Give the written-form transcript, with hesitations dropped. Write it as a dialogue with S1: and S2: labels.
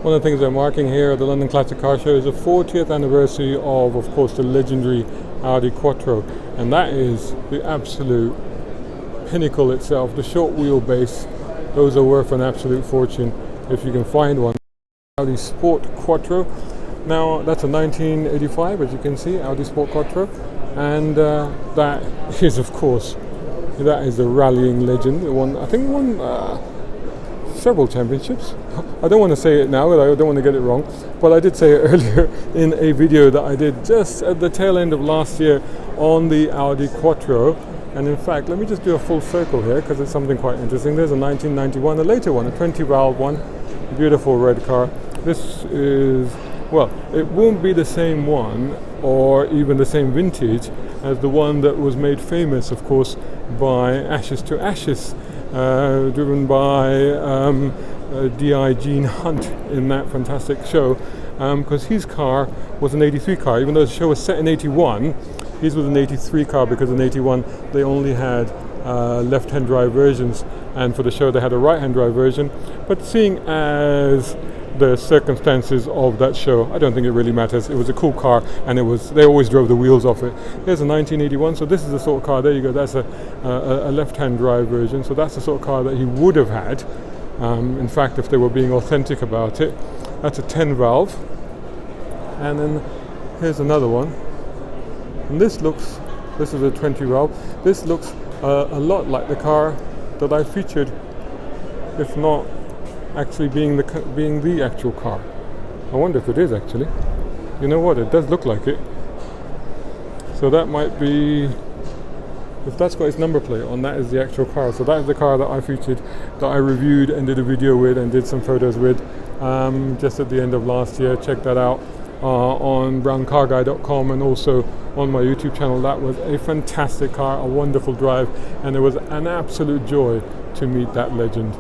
S1: One of the things we're marking here at the London Classic Car Show is the 40th anniversary of course, the legendary Audi Quattro, and that is the absolute pinnacle itself. The short wheelbase, those are worth an absolute fortune if you can find one. Audi Sport Quattro. Now that's a 1985, as you can see, Audi Sport Quattro, and that is, of course, that is a rallying legend. It won, I think, several championships. I don't want to say it now, I don't want to get it wrong, but I did say it earlier in a video that I did just at the tail end of last year on the Audi Quattro. And in fact, let me just do a full circle here because it's something quite interesting. There's a 1991, a later one, a 20-valve one, beautiful red car. This is, well, it won't be the same one or even the same vintage as the one that was made famous, of course, by Ashes to Ashes, driven by D.I. Gene Hunt in that fantastic show, because his car was an 83 car. Even though the show was set in 81, his was an 83 car, because in 81 they only had left-hand drive versions, and for the show they had a right-hand drive version. But seeing as the circumstances of that show, I don't think it really matters. It was a cool car, and they always drove the wheels off it. Here's a 1981, so this is the sort of car, there you go, that's a left-hand drive version, so that's the sort of car that he would have had, in fact, if they were being authentic about it. That's a 10-valve, and then here's another one, and this is a 20-valve. This looks a lot like the car that I featured, if not actually being the actual car. I wonder if it is actually. You know what, it does look like it. So that might be, if that's got its number plate on, that is the actual car. So that is the car that I featured, that I reviewed and did a video with and did some photos with just at the end of last year. Check that out on browncarguy.com and also on my YouTube channel. That was a fantastic car, a wonderful drive, and it was an absolute joy to meet that legend.